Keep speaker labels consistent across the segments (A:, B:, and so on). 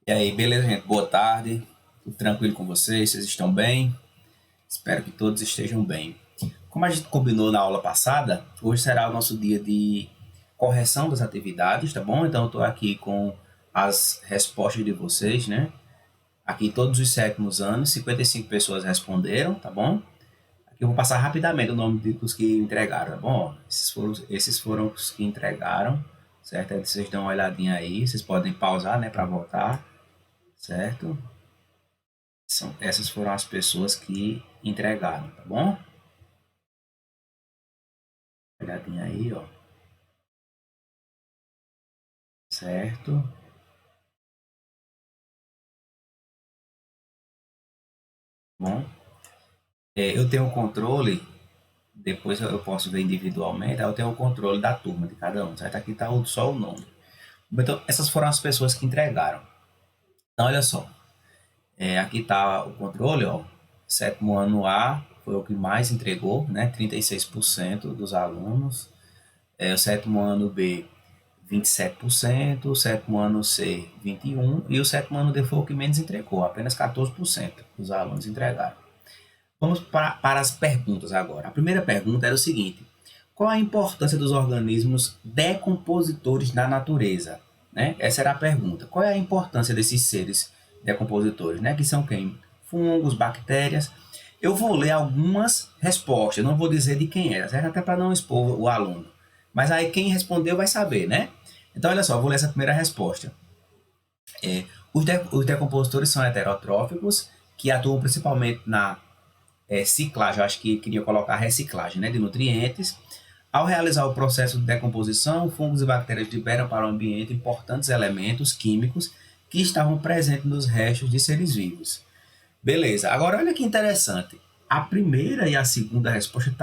A: E aí, beleza, gente? Boa tarde. Tudo tranquilo com vocês? Vocês estão bem? Espero que todos estejam bem. Como a gente combinou na aula passada, hoje será o nosso dia de correção das atividades, tá bom? Então, eu estou aqui com as respostas de vocês, né? Aqui, todos os sétimos anos, 55 pessoas responderam, tá bom? Aqui eu vou passar rapidamente o nome dos que entregaram, tá bom? Esses foram os que entregaram, certo? Aí vocês dão uma olhadinha aí, vocês podem pausar, né, para voltar, certo? Essas foram as pessoas que entregaram, tá bom? Olhadinha aí, ó. Certo? Bom, eu tenho o controle, depois eu posso ver individualmente, eu tenho o controle da turma de cada um, certo? Aqui tá só o nome. Então, essas foram as pessoas que entregaram. Então, olha só, aqui tá o controle, ó. Sétimo ano A foi o que mais entregou, né? 36% dos alunos. O sétimo ano B 27%, o sétimo ano C 21% e o sétimo ano D foi o que menos entregou, apenas 14% dos alunos entregaram. Vamos para as perguntas agora. A primeira pergunta era o seguinte: qual a importância dos organismos decompositores na natureza? Né? Essa era a pergunta. Qual é a importância desses seres decompositores? Né? Que são quem? Fungos, bactérias. Eu vou ler algumas respostas, não vou dizer de quem era, certo? Até para não expor o aluno. Mas aí quem respondeu vai saber, né? Então, olha só, eu vou ler essa primeira resposta. Os decompositores são heterotróficos, que atuam principalmente na ciclagem, eu acho que queria colocar reciclagem, né, de nutrientes. Ao realizar o processo de decomposição, fungos e bactérias liberam para o ambiente importantes elementos químicos que estavam presentes nos restos de seres vivos. Beleza, agora olha que interessante. A primeira e a segunda resposta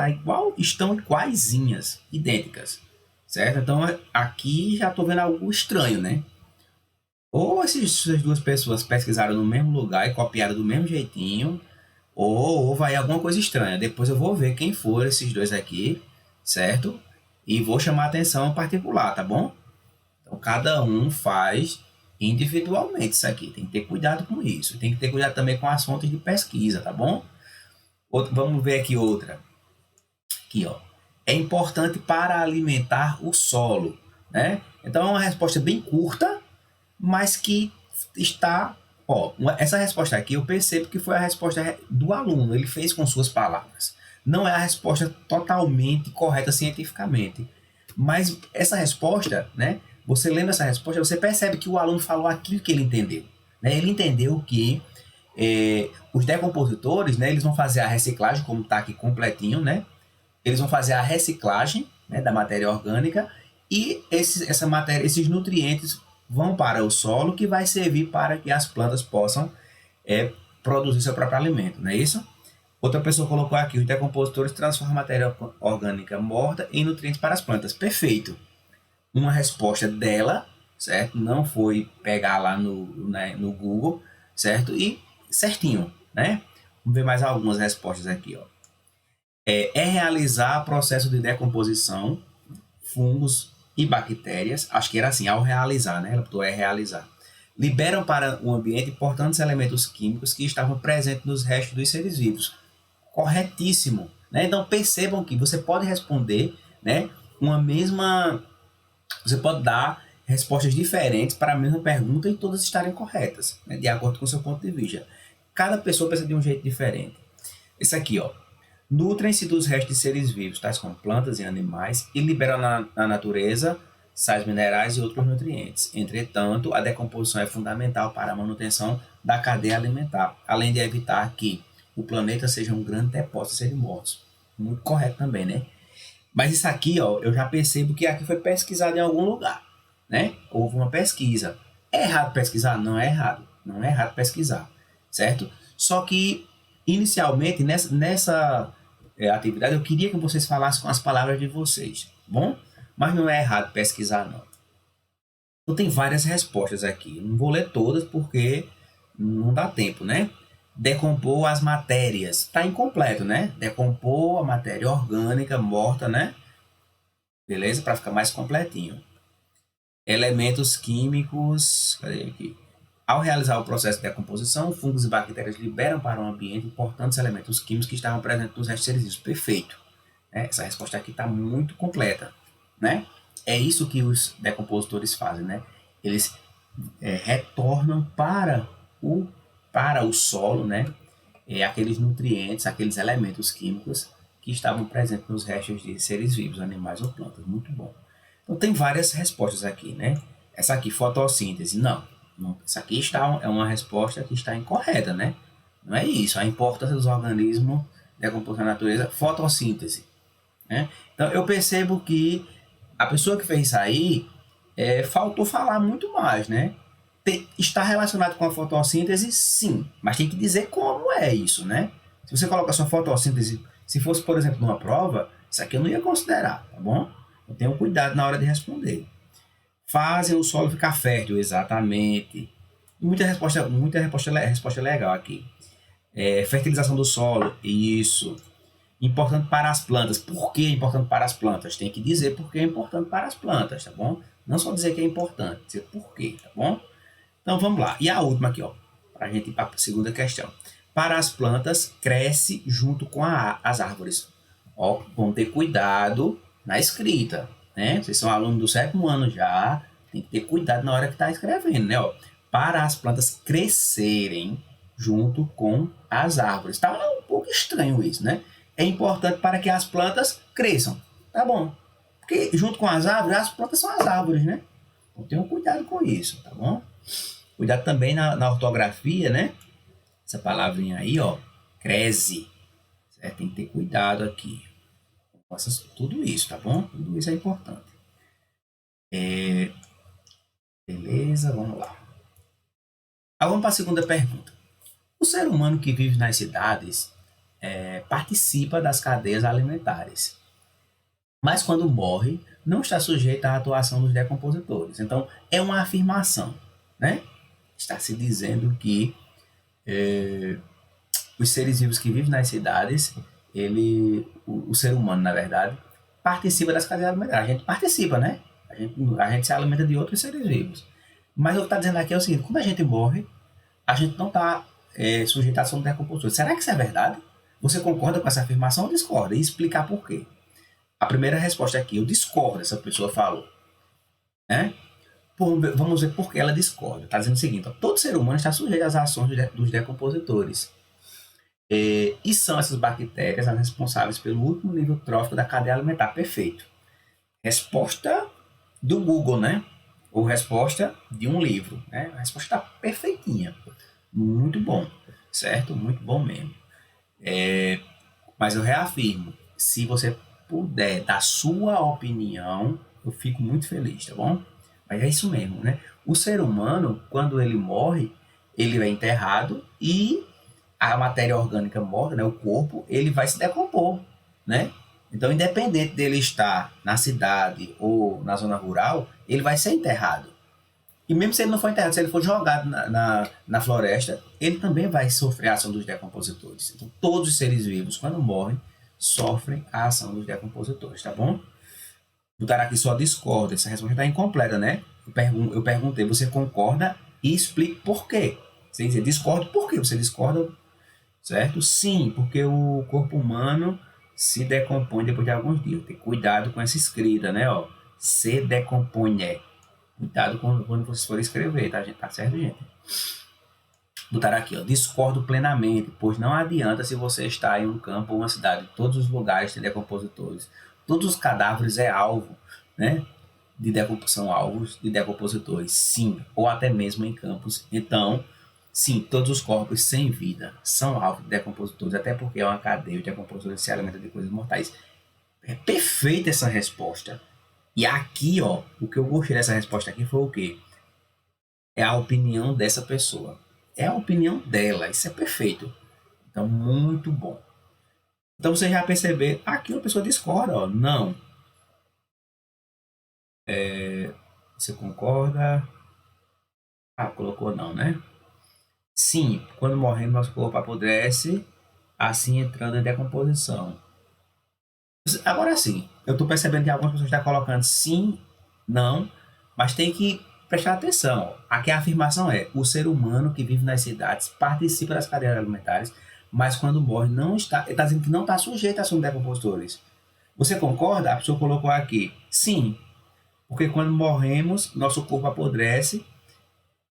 A: estão iguaizinhas, idênticas, certo? Então aqui já estou vendo algo estranho, né? Ou essas duas pessoas pesquisaram no mesmo lugar e copiaram do mesmo jeitinho, ou vai alguma coisa estranha. Depois eu vou ver quem foram esses dois aqui, certo? E vou chamar a atenção em particular, tá bom? Então cada um faz individualmente isso aqui. Tem que ter cuidado com isso. Tem que ter cuidado também com as fontes de pesquisa, tá bom? Vamos ver aqui outra. Aqui, ó. É importante para alimentar o solo, né? Então é uma resposta bem curta, mas que está. Ó, essa resposta aqui eu percebo que foi a resposta do aluno, ele fez com suas palavras. Não é a resposta totalmente correta cientificamente. Mas essa resposta, né? Você lendo essa resposta, você percebe que o aluno falou aquilo que ele entendeu. Né? Ele entendeu que os decompositores, né, eles vão fazer a reciclagem, como está aqui completinho, né? Eles vão fazer a reciclagem, né, da matéria orgânica e esses nutrientes vão para o solo que vai servir para que as plantas possam é, produzir seu próprio alimento, não é isso? Outra pessoa colocou aqui: os decompositores transformam a matéria orgânica morta em nutrientes para as plantas. Perfeito. Uma resposta dela, certo? Não foi pegar lá no Google, certo? E certinho, né? Vamos ver mais algumas respostas aqui, ó. É realizar processo de decomposição, fungos e bactérias. Acho que era assim, ao realizar, né? Ela botou realizar. Liberam para o ambiente importantes elementos químicos que estavam presentes nos restos dos seres vivos. Corretíssimo. Né? Então percebam que você pode responder, né, uma mesma. Você pode dar respostas diferentes para a mesma pergunta e todas estarem corretas, né, de acordo com o seu ponto de vista. Cada pessoa pensa de um jeito diferente. Esse aqui, ó. Nutrem-se dos restos de seres vivos, tais como plantas e animais, e liberam na natureza sais minerais e outros nutrientes. Entretanto, a decomposição é fundamental para a manutenção da cadeia alimentar, além de evitar que o planeta seja um grande depósito de seres mortos. Muito correto também, né? Mas isso aqui, ó, eu já percebo que aqui foi pesquisado em algum lugar, né? Houve uma pesquisa. É errado pesquisar? Não é errado. Não é errado pesquisar, certo? Só que, inicialmente, nessa atividade, eu queria que vocês falassem com as palavras de vocês, tá bom? Mas não é errado pesquisar, não. Então, tem várias respostas aqui. Não vou ler todas porque não dá tempo, né? Decompor as matérias. Está incompleto, né? Decompor a matéria orgânica morta, né? Beleza? Para ficar mais completinho. Elementos químicos. Cadê aqui? Ao realizar o processo de decomposição, fungos e bactérias liberam para o ambiente importantes elementos químicos que estavam presentes nos restos seres vivos. Perfeito. Essa resposta aqui está muito completa, né? É isso que os decompositores fazem, né? Eles retornam para o solo, né? Aqueles nutrientes, aqueles elementos químicos que estavam presentes nos restos de seres vivos, animais ou plantas. Muito bom. Então tem várias respostas aqui, né? Essa aqui, fotossíntese, não. Essa aqui é uma resposta que está incorreta, né? Não é isso. A importância dos organismos decompostos na natureza, fotossíntese. Né? Então eu percebo que a pessoa que fez isso aí faltou falar muito mais, né? Está relacionado com a fotossíntese, sim, mas tem que dizer como é isso, né? Se você coloca sua fotossíntese, se fosse, por exemplo, numa prova, isso aqui eu não ia considerar, tá bom? Eu tenho cuidado na hora de responder. Fazem o solo ficar fértil, exatamente. Resposta legal aqui. Fertilização do solo, isso. Importante para as plantas. Por que é importante para as plantas? Tem que dizer por que é importante para as plantas, tá bom? Não só dizer que é importante, dizer por quê, tá bom? Então vamos lá. E a última aqui, ó, para a gente ir para a segunda questão. Para as plantas, cresce junto com as árvores. Ó, vão ter cuidado na escrita, né? Vocês são alunos do 7º ano já, tem que ter cuidado na hora que está escrevendo, né? Ó, para as plantas crescerem junto com as árvores. Tá um pouco estranho isso, né? É importante para que as plantas cresçam. Tá bom. Porque junto com as árvores, as plantas são as árvores, né? Então tenham cuidado com isso, tá bom? Cuidado também na ortografia, né? Essa palavrinha aí, ó, cresce. Certo? Tem que ter cuidado aqui. Tudo isso, tá bom? Tudo isso é importante. Beleza, vamos lá. Vamos para a segunda pergunta. O ser humano que vive nas cidades participa das cadeias alimentares, mas quando morre, não está sujeito à atuação dos decompositores. Então, é uma afirmação, né? Está se dizendo que os seres vivos que vivem nas cidades, o ser humano, na verdade, participa das cadeias alimentares. A gente participa, né? A gente se alimenta de outros seres vivos. Mas o que está dizendo aqui é o seguinte: quando a gente morre, a gente não está sujeito à ação do decompositor. Será que isso é verdade? Você concorda com essa afirmação ou discorda? E explicar por quê. A primeira resposta aqui, eu discordo, essa pessoa falou. Né? Vamos ver por que ela discorda. Está dizendo o seguinte: ó, todo ser humano está sujeito às ações dos decompositores. E são essas bactérias as responsáveis pelo último nível trófico da cadeia alimentar. Perfeito. Resposta do Google, né? Ou resposta de um livro. Né? A resposta está perfeitinha. Muito bom. Certo? Muito bom mesmo. Mas eu reafirmo, se você puder dar sua opinião, eu fico muito feliz, tá bom? Mas é isso mesmo, né? O ser humano, quando ele morre, ele é enterrado e a matéria orgânica morta, né, o corpo, ele vai se decompor, né? Então, independente dele estar na cidade ou na zona rural, ele vai ser enterrado. E mesmo se ele não for enterrado, se ele for jogado na floresta, ele também vai sofrer a ação dos decompositores. Então, todos os seres vivos, quando morrem, sofrem a ação dos decompositores, tá bom? Botar aqui só discorda, essa resposta está incompleta, né? Eu perguntei, você concorda? E explique por quê. Você diz, discordo por quê? Você discorda, certo? Sim, porque o corpo humano se decompõe depois de alguns dias. Tem cuidado com essa escrita, né? Ó, se decompõe. Cuidado quando vocês forem escrever, tá, gente? Tá certo, gente? Botar aqui, ó, discordo plenamente, pois não adianta se você está em um campo ou uma cidade, todos os lugares têm decompositores. Todos os cadáveres é alvo, né? São alvos de decompositores, sim, ou até mesmo em campos. Então, sim, todos os corpos sem vida são alvo de decompositores, até porque é uma cadeia de decompositores que se alimenta de coisas mortais. É perfeita essa resposta. E aqui, ó, o que eu gostei dessa resposta aqui foi o quê? É a opinião dessa pessoa. É a opinião dela. Isso é perfeito. Então, muito bom. Então, você já percebeu. Aqui uma pessoa discorda, ó. Não. Você concorda? Colocou não, né? Sim, quando morremos, nosso corpo apodrece, assim entrando em decomposição. Agora sim, eu estou percebendo que algumas pessoas estão colocando sim, não, mas tem que prestar atenção. Aqui a afirmação é: o ser humano que vive nas cidades participa das cadeias alimentares, mas quando morre não está, ele está dizendo que não está sujeito a ação de decompositores. Você concorda? A pessoa colocou aqui: sim, porque quando morremos, nosso corpo apodrece,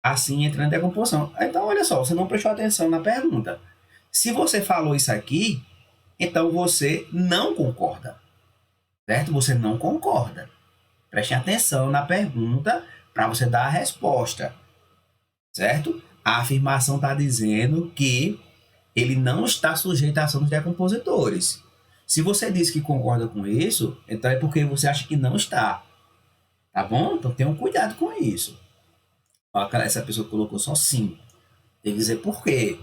A: assim entra em decomposição. Então, olha só, você não prestou atenção na pergunta. Se você falou isso aqui, então você não concorda, certo? Você não concorda. Preste atenção na pergunta para você dar a resposta, certo? A afirmação está dizendo que ele não está sujeito à ação dos decompositores. Se você diz que concorda com isso, então é porque você acha que não está, tá bom? Então tenha um cuidado com isso. Essa pessoa colocou só sim. Tem que dizer por quê.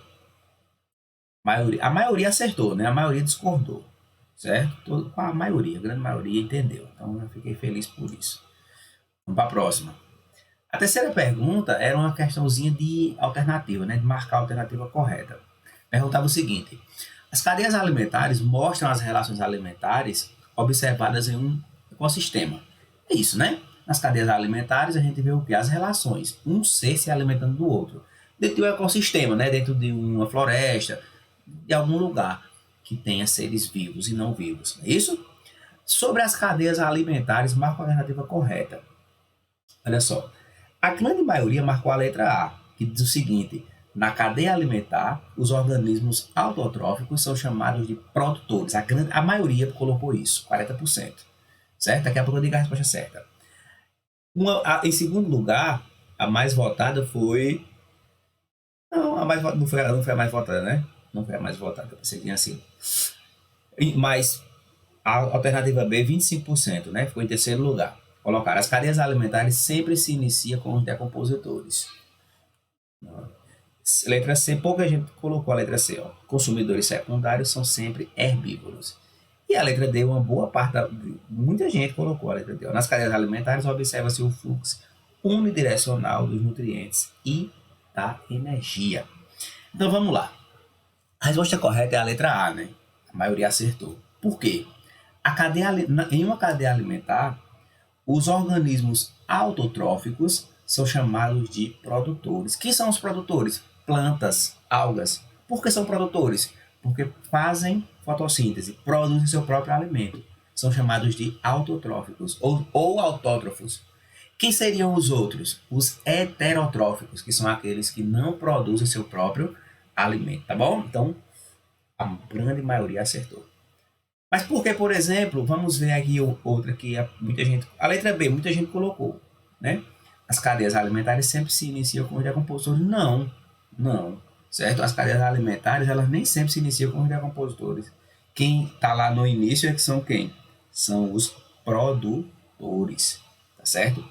A: A maioria acertou, né? A maioria discordou, certo? A maioria, a grande maioria entendeu. Então eu fiquei feliz por isso. Vamos para a próxima. A terceira pergunta era uma questãozinha de alternativa, né? De marcar a alternativa correta. Perguntava o seguinte: as cadeias alimentares mostram as relações alimentares observadas em um ecossistema. É isso, né? Nas cadeias alimentares a gente vê o que? As relações, um ser se alimentando do outro. Dentro de um ecossistema, né? Dentro de uma floresta, de algum lugar que tenha seres vivos e não vivos. É isso? Sobre as cadeias alimentares, marca a alternativa correta. Olha só. A grande maioria marcou a letra A, que diz o seguinte: na cadeia alimentar, os organismos autotróficos são chamados de produtores. A maioria colocou isso, 40%. Certo? Daqui a pouco eu digo a resposta certa. Em segundo lugar, a mais votada foi. Não, não foi a mais votada, né? Não foi a mais votada, eu pensei que tinha sido. Mas a alternativa B, 25%, né? Ficou em terceiro lugar. Colocar: as cadeias alimentares sempre se iniciam com os decompositores. Letra C, pouca gente colocou a letra C. Ó. Consumidores secundários são sempre herbívoros. E a letra D, uma boa parte, muita gente colocou a letra D. Ó. Nas cadeias alimentares, observa-se o fluxo unidirecional dos nutrientes e da energia. Então vamos lá. A resposta correta é a letra A, né? A maioria acertou. Por quê? Em uma cadeia alimentar, os organismos autotróficos são chamados de produtores. Quem são os produtores? Plantas, algas. Por que são produtores? Porque fazem fotossíntese, produzem seu próprio alimento. São chamados de autotróficos ou autótrofos. Quem seriam os outros? Os heterotróficos, que são aqueles que não produzem seu próprio alimento, tá bom? Então, a grande maioria acertou. Mas por que, por exemplo, vamos ver aqui outra que muita gente... A letra B, muita gente colocou, né? As cadeias alimentares sempre se iniciam com os decompositores. Não, certo? As cadeias alimentares, elas nem sempre se iniciam com os decompositores. Quem está lá no início é que são quem? São os produtores, tá certo?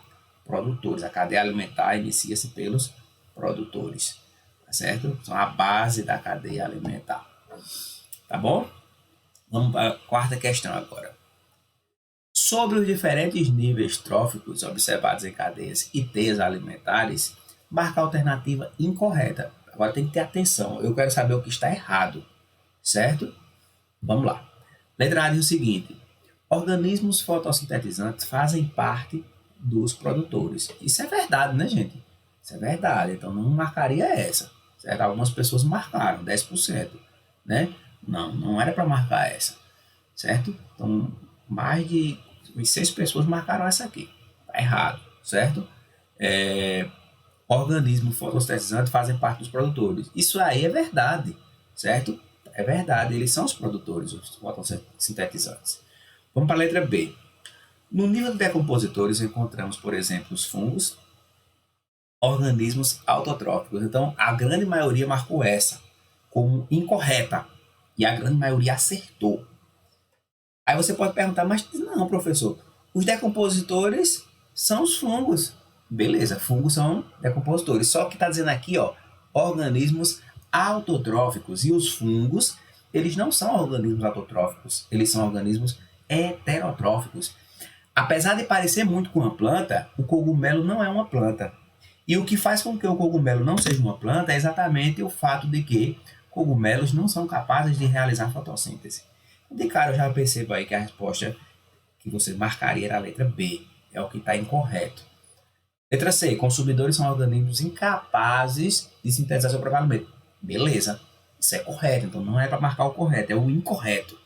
A: Produtores. A cadeia alimentar inicia-se pelos produtores, tá certo? São a base da cadeia alimentar, tá bom? Vamos para a quarta questão agora. Sobre os diferentes níveis tróficos observados em cadeias e teias alimentares, marca a alternativa incorreta. Agora tem que ter atenção. Eu quero saber o que está errado, certo? Vamos lá. Letra A diz o seguinte: organismos fotossintetizantes fazem parte dos produtores. Isso é verdade, né, gente? Isso é verdade. Então não marcaria essa, certo? Algumas pessoas marcaram 10%, né? Não era para marcar essa, certo? Então, mais de 6 pessoas marcaram essa aqui. Tá errado, certo? Organismos fotossintetizantes fazem parte dos produtores. Isso aí é verdade, certo? É verdade, eles são os produtores, os fotossintetizantes. Vamos para a letra B. No nível de decompositores, encontramos, por exemplo, os fungos, organismos autotróficos. Então, a grande maioria marcou essa como incorreta. E a grande maioria acertou. Aí você pode perguntar: mas não, professor, os decompositores são os fungos. Beleza, fungos são decompositores. Só que está dizendo aqui, ó, organismos autotróficos. E os fungos, eles não são organismos autotróficos, eles são organismos heterotróficos. Apesar de parecer muito com uma planta, o cogumelo não é uma planta. E o que faz com que o cogumelo não seja uma planta é exatamente o fato de que cogumelos não são capazes de realizar fotossíntese. De cara, eu já percebo aí que a resposta que você marcaria era a letra B. É o que está incorreto. Letra C. Consumidores são organismos incapazes de sintetizar seu próprio alimento. Beleza. Isso é correto. Então não é para marcar o correto, é o incorreto.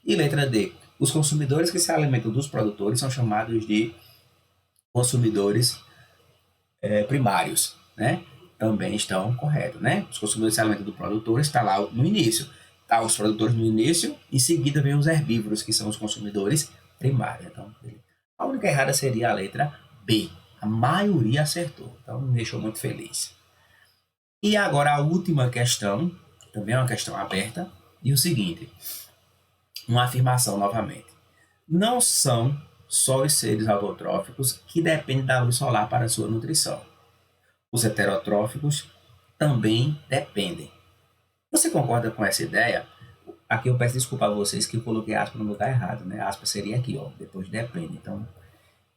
A: E letra D. Os consumidores que se alimentam dos produtores são chamados de consumidores primários, né? Também estão corretos, né? Os consumidores se alimentam do produtor, está lá no início. Tá os produtores no início, em seguida vem os herbívoros, que são os consumidores primários. Então, a única errada seria a letra B. A maioria acertou, então me deixou muito feliz. E agora a última questão, que também é uma questão aberta, e o seguinte, uma afirmação novamente. Não são só os seres autotróficos que dependem da luz solar para sua nutrição. Os heterotróficos também dependem. Você concorda com essa ideia? Aqui eu peço desculpa a vocês que eu coloquei aspa no lugar errado, né? A aspa seria aqui, ó, depois depende. Então,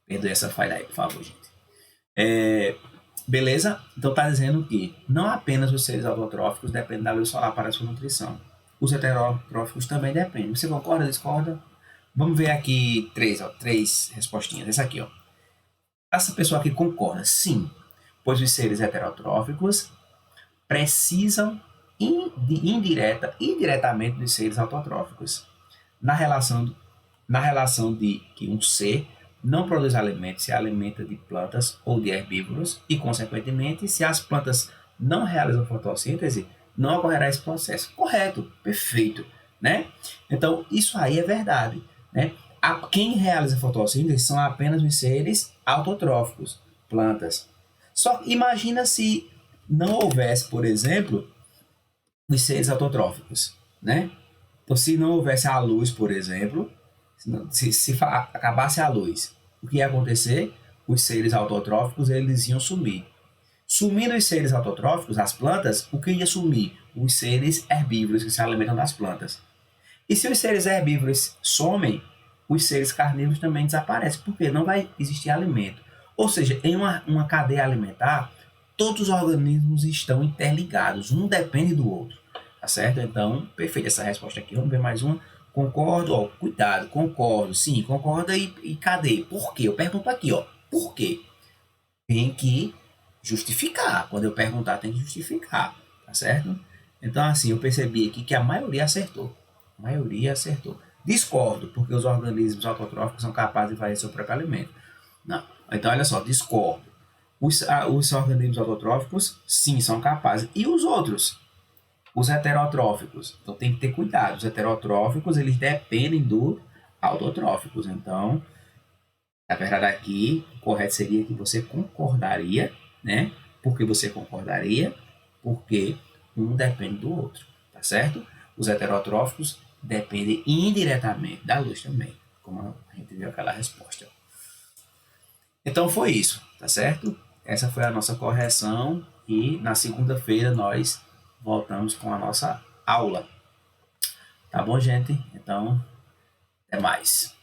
A: perdoe essa falha aí, por favor, gente. Beleza? Então tá dizendo que não apenas os seres autotróficos dependem da luz solar para a sua nutrição. Os heterotróficos também dependem. Você concorda, discorda? Vamos ver aqui três respostinhas. Essa aqui, ó. Essa pessoa aqui concorda, sim, pois os seres heterotróficos precisam indiretamente dos seres autotróficos. Na relação, na relação de que um ser não produz alimento, se alimenta de plantas ou de herbívoros, e, consequentemente, se as plantas não realizam fotossíntese, não ocorrerá esse processo. Correto, perfeito, né? Então, isso aí é verdade, né? Quem realiza fotossíntese são apenas os seres autotróficos, plantas. Só imagina se não houvesse, por exemplo, os seres autotróficos, né? Então, se não houvesse a luz, por exemplo, se acabasse a luz, o que ia acontecer? Os seres autotróficos eles iam sumir. Sumindo os seres autotróficos, as plantas, o que ia sumir? Os seres herbívoros que se alimentam das plantas. E se os seres herbívoros somem, os seres carnívoros também desaparecem, porque não vai existir alimento. Ou seja, em uma cadeia alimentar, todos os organismos estão interligados, um depende do outro. Tá certo? Então, perfeita essa resposta aqui. Vamos ver mais uma. Concordo, ó, cuidado, concordo, sim, concorda e cadê? Por quê? Eu pergunto aqui, ó, por quê? Tem que justificar. Quando eu perguntar, tem que justificar, tá certo? Então, assim, eu percebi aqui que a maioria acertou. A maioria acertou. Discordo, porque os organismos autotróficos são capazes de fazer seu próprio alimento. Não. Então, olha só, discordo. Os organismos autotróficos, sim, são capazes. E os outros? Os heterotróficos. Então, tem que ter cuidado. Os heterotróficos, eles dependem dos autotróficos. Então, a verdade aqui, o correto seria que você concordaria, né? Porque você concordaria, porque um depende do outro, tá certo? Os heterotróficos dependem indiretamente da luz também, como a gente viu aquela resposta. Então foi isso, tá certo? Essa foi a nossa correção e na segunda-feira nós voltamos com a nossa aula. Tá bom, gente? Então, até mais.